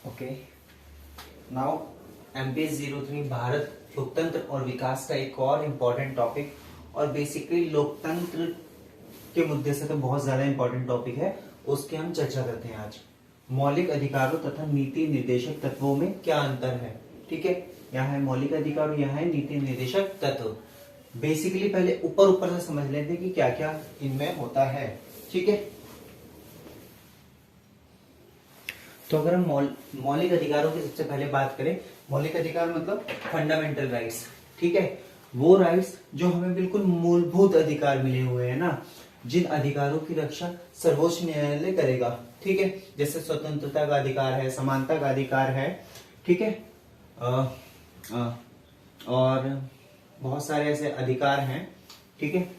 Okay, now MP03 Bharat लोकतंत्र और विकास का एक और इम्पोर्टेंट टॉपिक, और बेसिकली लोकतंत्र के मुद्दे से तो बहुत ज्यादा इम्पोर्टेंट टॉपिक है, उसकी हम चर्चा करते हैं आज। मौलिक अधिकारों तथा नीति निर्देशक तत्वों में क्या अंतर है। ठीक है, यहाँ है मौलिक अधिकार और यहाँ है नीति निर्देशक तत्व। बेसिकली पहले ऊपर ऊपर से समझ लेते हैं कि क्या क्या इनमें होता है। ठीक है, तो अगर हम मौलिक अधिकारों की सबसे पहले बात करें, मौलिक अधिकार मतलब फंडामेंटल राइट्स। ठीक है, वो राइट्स जो हमें बिल्कुल मूलभूत अधिकार मिले हुए हैं ना, जिन अधिकारों की रक्षा सर्वोच्च न्यायालय करेगा। ठीक है, जैसे स्वतंत्रता का अधिकार है, समानता का अधिकार है। ठीक है, और बहुत सारे ऐसे अधिकार हैं। ठीक है,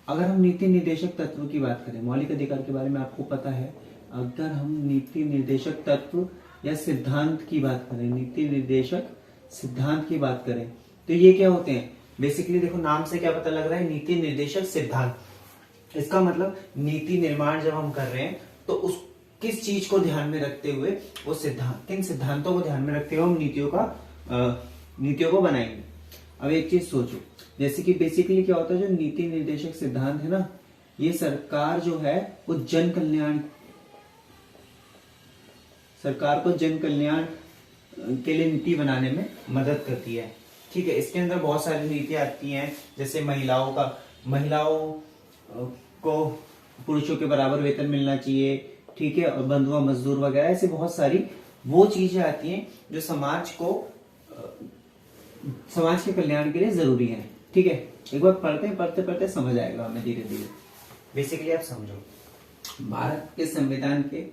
अगर हम नीति निर्देशक तत्व की बात करें, मौलिक अधिकार के बारे में आपको पता है। अगर हम नीति निर्देशक तत्व या सिद्धांत की बात करें, नीति निर्देशक सिद्धांत की बात करें, तो ये क्या होते हैं। बेसिकली देखो, नाम से क्या पता लग रहा है, नीति निर्देशक सिद्धांत। इसका मतलब नीति निर्माण जब हम कर रहे हैं तो उस किस चीज को ध्यान में रखते हुए, वो सिद्धांत, किन सिद्धांतों को ध्यान में रखते हुए हम नीतियों को बनाएंगे। अब एक चीज सोचो, जैसे कि बेसिकली क्या होता है, जो नीति निर्देशक सिद्धांत है ना, ये सरकार जो है वो सरकार को जन कल्याण के लिए नीति बनाने में मदद करती है। ठीक है, इसके अंदर बहुत सारी नीतियां आती हैं, जैसे महिलाओं को पुरुषों के बराबर वेतन मिलना चाहिए। ठीक है, और बंधुआ मजदूर वगैरह, ऐसे बहुत सारी वो चीजें आती हैं जो समाज के कल्याण के लिए जरूरी है। ठीक है, एक बार पढ़ते पढ़ते समझ आएगा हमें धीरे धीरे। बेसिकली आप समझो, भारत के संविधान के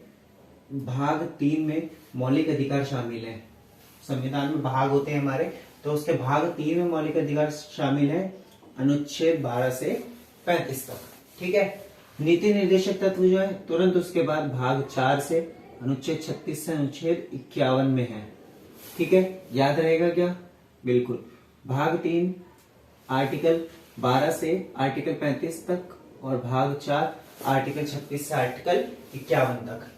भाग 3 में मौलिक अधिकार शामिल है। संविधान में भाग होते हैं हमारे, तो उसके भाग 3 में मौलिक अधिकार शामिल है, अनुच्छेद 12 से 35 तक। ठीक है, नीति निर्देशक तत्व जो है तुरंत उसके बाद भाग 4 से अनुच्छेद 36 से अनुच्छेद 51 में है। ठीक है, याद रहेगा क्या? बिल्कुल। भाग 3 आर्टिकल 12 से आर्टिकल 35 तक, और भाग 4 आर्टिकल 36 से आर्टिकल 51 तक।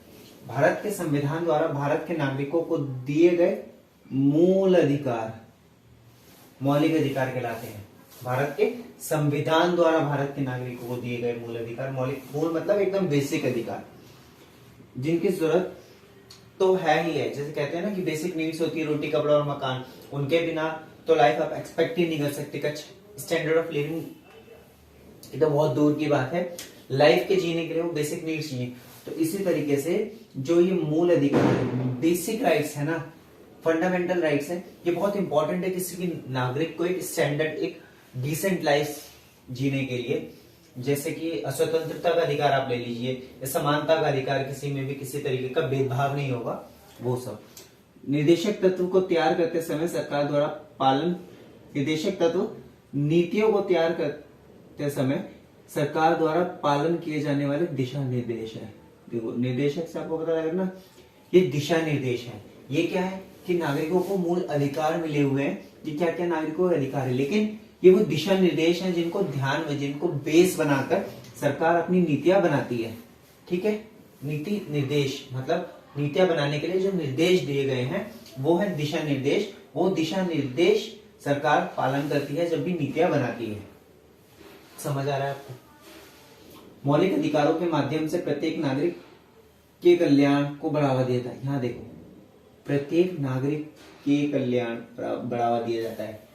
भारत के संविधान द्वारा भारत के नागरिकों को दिए गए मूल अधिकार मौलिक अधिकार कहलाते हैं। भारत के संविधान द्वारा भारत के नागरिकों को दिए गए मूल अधिकार, मूल मतलब एकदम बेसिक अधिकार, जिनकी जरूरत तो है ही है। जैसे कहते हैं ना कि बेसिक नीड्स होती है, रोटी कपड़ा और मकान, उनके बिना तो लाइफ आप एक्सपेक्ट ही नहीं कर सकते। कुछ स्टैंडर्ड ऑफ लिविंग ये तो बहुत दूर की बात है, लाइफ के जीने के लिए वो बेसिक नीड्स चाहिए। तो इसी तरीके से जो ये मूल अधिकार, बेसिक राइट्स है ना, फंडामेंटल राइट्स है, ये बहुत इंपॉर्टेंट है किसी भी नागरिक को एक स्टैंडर्ड, एक डिसेंट लाइफ जीने के लिए। जैसे कि स्वतंत्रता का अधिकार आप ले लीजिए, समानता का अधिकार, किसी में भी किसी तरीके का भेदभाव नहीं होगा, वो सब। निर्देशक तत्व को तैयार करते समय सरकार द्वारा निर्देशक तत्व नीतियों को तैयार करते समय सरकार द्वारा पालन किए जाने वाले दिशा निर्देश है। देखो, निर्देशक से आपको पता लगा ना, ये दिशा निर्देश है। ये क्या है कि नागरिकों को मूल अधिकार मिले हुए हैं, ये क्या क्या नागरिकों के अधिकार है, लेकिन ये वो दिशा निर्देश हैं जिनको ध्यान में, जिनको बेस बनाकर सरकार अपनी नीतियां बनाती है। ठीक है, नीति निर्देश मतलब नीतियां बनाने के लिए जो निर्देश दिए गए हैं वो है दिशा निर्देश। वो दिशा निर्देश सरकार पालन करती है जब भी नीतियां बनाती है। समझ आ रहा है आपको? मौलिक अधिकारों के माध्यम से प्रत्येक नागरिक के कल्याण को बढ़ावा दिया जाता है। यहाँ देखो, प्रत्येक नागरिक के कल्याण बढ़ावा दिया जाता है।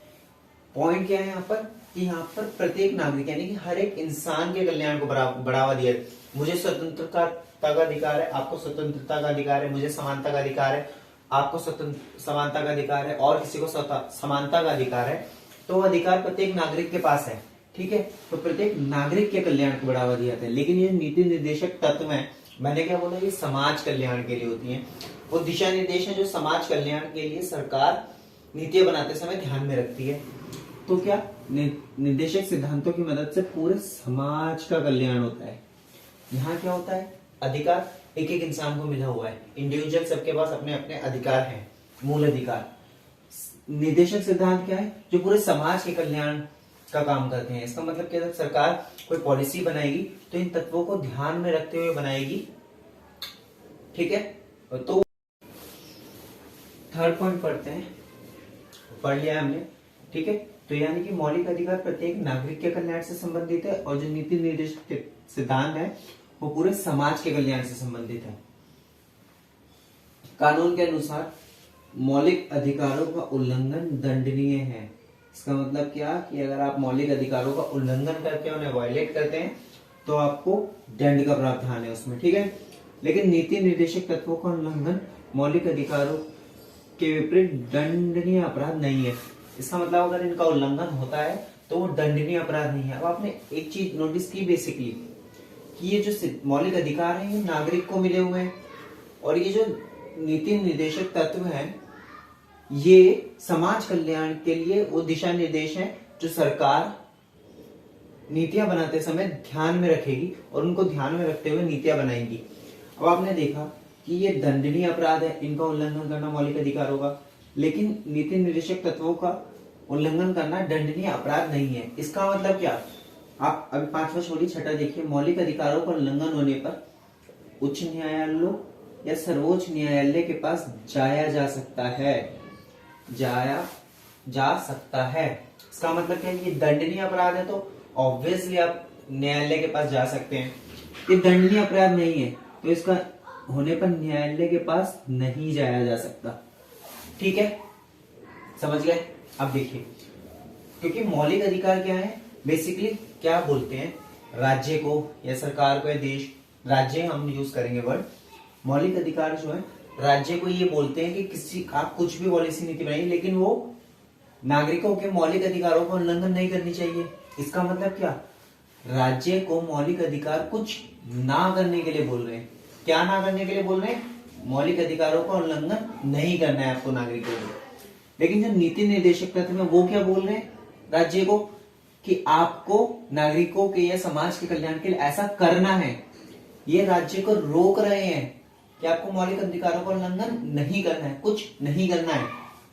पॉइंट क्या है यहाँ पर कि यहाँ पर प्रत्येक नागरिक यानी कि हर एक इंसान के कल्याण को बढ़ावा दिया। मुझे स्वतंत्रता का अधिकार है, आपको स्वतंत्रता का अधिकार है, मुझे समानता का अधिकार है, आपको समानता का अधिकार है, और किसी को समानता का अधिकार है। तो अधिकार प्रत्येक नागरिक के पास है। ठीक है, तो प्रत्येक नागरिक के कल्याण को बढ़ावा दिया जाता है। लेकिन ये नीति निर्देशक तत्व है, मैंने क्या बोला, ये समाज कल्याण के लिए होती है। वो दिशा निर्देश है जो समाज कल्याण के लिए सरकार नीतियां बनाते समय ध्यान में रखती है। तो क्या निर्देशक सिद्धांतों की मदद से पूरे समाज का कल्याण होता है। यहाँ क्या होता है, अधिकार एक एक इंसान को मिला हुआ है, इंडिविजुअल सबके पास अपने अपने अधिकार हैं, मूल अधिकार। निर्देशक सिद्धांत क्या है, जो पूरे समाज के कल्याण का काम करते हैं। इसका मतलब क्या है, सरकार कोई पॉलिसी बनाएगी तो इन तत्वों को ध्यान में रखते हुए बनाएगी। ठीक है, तो थर्ड पॉइंट पढ़ते हैं, पढ़ लिया हमने, ठीक है। तो यानी कि मौलिक अधिकार प्रत्येक नागरिक के कल्याण से संबंधित है, और जो नीति निर्देशक सिद्धांत है वो पूरे समाज के कल्याण से संबंधित है। कानून के अनुसार मौलिक अधिकारों का उल्लंघन दंडनीय है। इसका मतलब क्या कि अगर आप मौलिक अधिकारों का उल्लंघन करके उन्हें वायलेट करते हैं तो आपको दंड का प्रावधान है उसमें, ठीक है। लेकिन नीति निर्देशक तत्वों का उल्लंघन मौलिक अधिकारों के विपरीत दंडनीय अपराध नहीं है। इसका मतलब अगर इनका उल्लंघन होता है तो वो दंडनीय अपराध नहीं है। अब आपने एक चीज नोटिस की बेसिकली कि ये जो मौलिक अधिकार है ये नागरिक को मिले हुए हैं, और ये जो नीति निर्देशक तत्व है ये समाज कल्याण के लिए वो दिशा निर्देश है जो सरकार नीतियां बनाते समय ध्यान में रखेगी और उनको ध्यान में रखते हुए नीतियां बनाएंगी। अब आपने देखा कि ये दंडनीय अपराध है इनका उल्लंघन करना मौलिक अधिकारों का, लेकिन नीति निर्देशक तत्वों का उल्लंघन करना दंडनीय अपराध नहीं है। इसका मतलब क्या, आप अभी 5वां छोड़िए 6ठा देखिए, मौलिक अधिकारों का उल्लंघन होने पर उच्च न्यायालयों या सर्वोच्च न्यायालय के पास जाया जा सकता है, जाया जा सकता है। इसका मतलब क्या है, ये दंडनीय अपराध है तो ऑब्वियसली आप न्यायालय के पास जा सकते हैं। ये दंडनीय अपराध नहीं है तो इसका होने पर न्यायालय के पास नहीं जाया जा सकता, ठीक है, समझ गए। अब देखिए, क्योंकि मौलिक अधिकार क्या है, बेसिकली क्या बोलते हैं, राज्य को या सरकार को या देश, राज्य हम यूज करेंगे वर्ड, मौलिक अधिकार जो है राज्य को ये बोलते हैं कि किसी आप कुछ भी पॉलिसी नीति बनाइए लेकिन वो नागरिकों के मौलिक अधिकारों का उल्लंघन नहीं करनी चाहिए। इसका मतलब क्या, राज्य को मौलिक अधिकार कुछ ना करने के लिए बोल रहे हैं। क्या ना करने के लिए बोल रहे हैं, मौलिक अधिकारों का उल्लंघन नहीं करना है आपको नागरिकों को। लेकिन जो नीति निर्देशक तत्व है वो क्या बोल रहे हैं राज्य को, कि आपको नागरिकों के या समाज के कल्याण के लिए ऐसा करना है। ये राज्य को रोक रहे हैं कि आपको मौलिक अधिकारों का उल्लंघन नहीं करना है, कुछ नहीं करना है,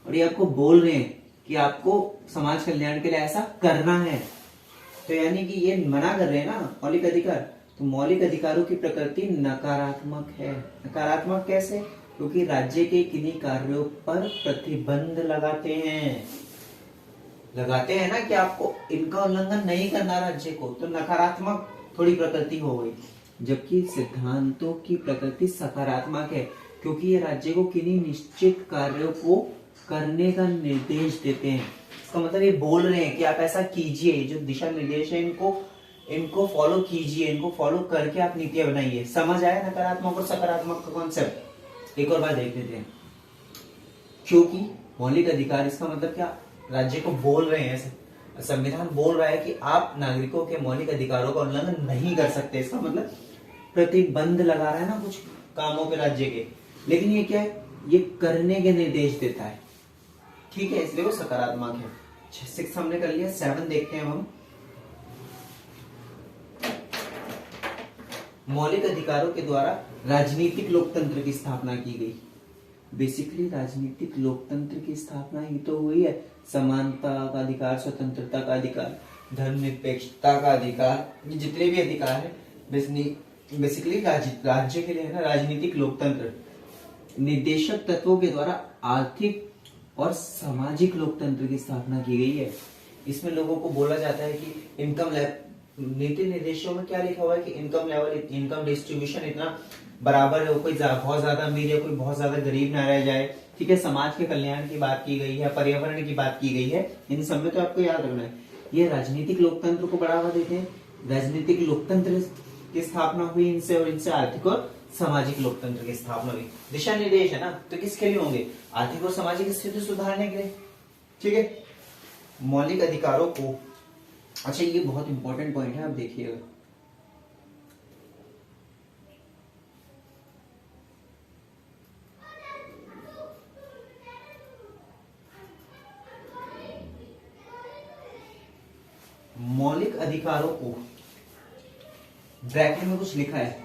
और ये आपको बोल रहे हैं कि आपको समाज कल्याण के लिए ऐसा करना है। तो यानी कि ये मना कर रहे हैं ना मौलिक अधिकार, तो मौलिक अधिकारों की प्रकृति नकारात्मक है। नकारात्मक कैसे, क्योंकि राज्य के किन्हीं कार्यों पर प्रतिबंध लगाते हैं ना कि आपको इनका उल्लंघन नहीं करना राज्य को, तो नकारात्मक थोड़ी प्रकृति हो गई। जबकि सिद्धांतों की प्रकृति सकारात्मक है, क्योंकि ये राज्य को किन्हीं निश्चित कार्यों को करने का निर्देश देते हैं। इसका मतलब ये बोल रहे हैं कि आप ऐसा कीजिए, जो दिशा निर्देश है इनको फॉलो कीजिए, इनको फॉलो करके आप नीतियां बनाइए। समझ आया नकारात्मक और सकारात्मक का कॉन्सेप्ट। एक और बार देख लेते हैं, क्योंकि मौलिक अधिकार, इसका मतलब क्या, राज्य को बोल रहे हैं, संविधान बोल रहा है कि आप नागरिकों के मौलिक अधिकारों का उल्लंघन नहीं कर सकते। इसका मतलब प्रतिबंध लगा रहा है ना कुछ कामों पे राज्य के, लेकिन ये क्या है, ये करने के निर्देश देता है, ठीक है, इसलिए वो सकारात्मक है। 6 हमने कर लिया, 7 देखते हैं हम। मौलिक अधिकारों के द्वारा राजनीतिक लोकतंत्र की स्थापना की गई। बेसिकली राजनीतिक लोकतंत्र की स्थापना ही तो हुई है, समानता का अधिकार, स्वतंत्रता का अधिकार, धर्मनिरपेक्षता का अधिकार, ये जितने भी अधिकार है बेसिकली राज्य के लिए है ना राजनीतिक लोकतंत्र। निर्देशक तत्वों के द्वारा आर्थिक और सामाजिक लोकतंत्र की स्थापना की गई है। इसमें लोगों को बोला जाता है कि इनकम, नीति निर्देशों में क्या लिखा हुआ है कि इनकम लेवल, इनकम डिस्ट्रीब्यूशन इतना बराबर है, कोई बहुत ज्यादा अमीर है, कोई बहुत ज्यादा गरीब ना रह जाए, ठीक है। समाज के कल्याण की बात की गई है, पर्यावरण की बात की गई है, इन सब में तो आपको याद रखना है। ये राजनीतिक लोकतंत्र को बढ़ावा देते हैं। राजनीतिक लोकतंत्र की स्थापना हुई इनसे, और इनसे आर्थिक और सामाजिक लोकतंत्र की स्थापना हुई। दिशा निर्देश है ना, तो किसके लिए होंगे, आर्थिक और सामाजिक स्थिति सुधारने के लिए, ठीक है। मौलिक अधिकारों को, अच्छा ये बहुत इंपॉर्टेंट पॉइंट है, आप देखिएगा, मौलिक अधिकारों को ब्रैकेट में कुछ लिखा है,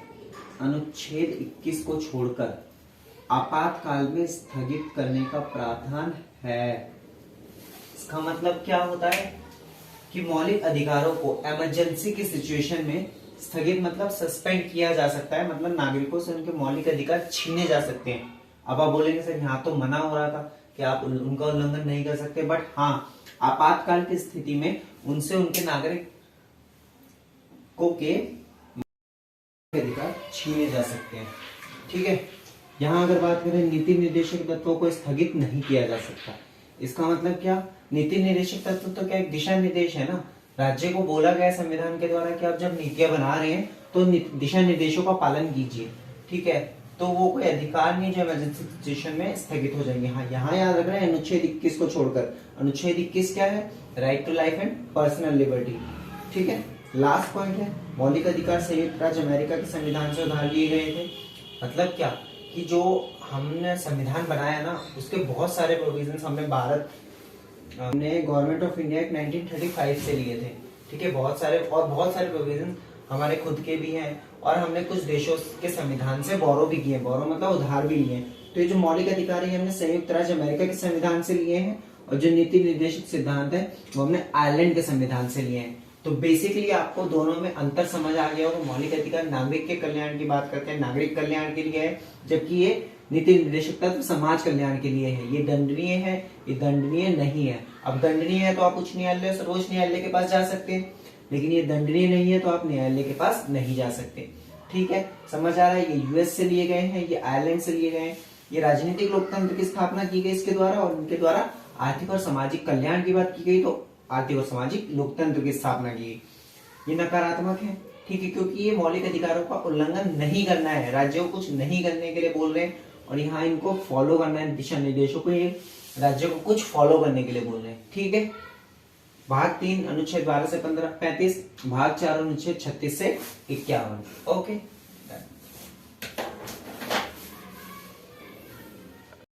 अनुच्छेद 21 को छोड़कर आपातकाल में स्थगित करने का प्रावधान है। इसका मतलब क्या होता है कि मौलिक अधिकारों को इमरजेंसी की सिचुएशन में स्थगित मतलब सस्पेंड किया जा सकता है, मतलब नागरिकों से उनके मौलिक अधिकार छीने जा सकते हैं। अब आप बोलेंगे सर यहाँ तो मना हो रहा था कि आप उनका उल्लंघन नहीं कर सकते, बट हाँ आपातकाल की स्थिति में उनसे उनके नागरिकों के अधिकार छीने जा सकते हैं। ठीक है, यहाँ अगर बात करें नीति निर्देशक तत्वों को स्थगित नहीं किया जा सकता। इसका मतलब क्या, नीति निर्देशक तत्व तो क्या एक दिशा निर्देश है ना, राज्य को बोला गया संविधान के द्वारा कि आप जब नीतियां बना रहे हैं तो दिशा निर्देशों का पालन कीजिए। ठीक है, तो वो कोई अधिकार नहीं जो इमरजेंसी सिचुएशन में स्थगित हो जाएंगे। हाँ यहाँ याद रखना है अनुच्छेद 21 को छोड़कर। अनुच्छेद 21 क्या है, right to life and personal liberty. ठीक है, लास्ट पॉइंट है मौलिक अधिकार संयुक्त राज्य अमेरिका के संविधान से उधार लिए गए थे। मतलब क्या कि जो हमने संविधान बनाया ना उसके बहुत सारे प्रोविजंस हमने गवर्नमेंट ऑफ इंडिया 1935 से लिए थे। ठीक है, बहुत सारे प्रोविजन हमारे खुद के भी हैं और हमने कुछ देशों के संविधान से बोरो भी किए, बोरो मतलब उधार भी लिए। तो ये जो मौलिक अधिकार है हमने संयुक्त राज्य अमेरिका के संविधान से लिए हैं और जो नीति निर्देशक सिद्धांत है वो हमने आयरलैंड के संविधान से लिए हैं। तो बेसिकली आपको दोनों में अंतर समझ आ गया होगा। मौलिक अधिकार नागरिक के कल्याण की बात करते हैं, नागरिक कल्याण के लिए है, जबकि ये नीति निर्देशक तत्व समाज कल्याण के लिए है। ये दंडनीय है, ये दंडनीय नहीं है। अब दंडनीय है तो आप उच्च न्यायालय, सर्वोच्च न्यायालय के पास जा सकते हैं, लेकिन ये दंडनीय नहीं है तो आप न्यायालय के पास नहीं जा सकते। ठीक है, समझ आ रहा है। ये यूएस से लिए गए हैं, ये आयरलैंड से लिए गए हैं। ये राजनीतिक लोकतंत्र की स्थापना की गई इसके द्वारा, और इनके द्वारा आर्थिक और सामाजिक कल्याण की बात की गई तो आर्थिक और सामाजिक लोकतंत्र की स्थापना की गई। ये नकारात्मक है। ठीक है, क्योंकि ये मौलिक अधिकारों का उल्लंघन नहीं करना है, राज्यों को कुछ नहीं करने के लिए बोल रहे हैं और यहाँ इनको फॉलो करना है, दिशा निर्देशों को ये राज्यों को कुछ फॉलो करने के लिए बोल रहे हैं। ठीक है, भाग 3 अनुच्छेद 12 से 35, भाग 4 अनुच्छेद 36 से 51। ओके।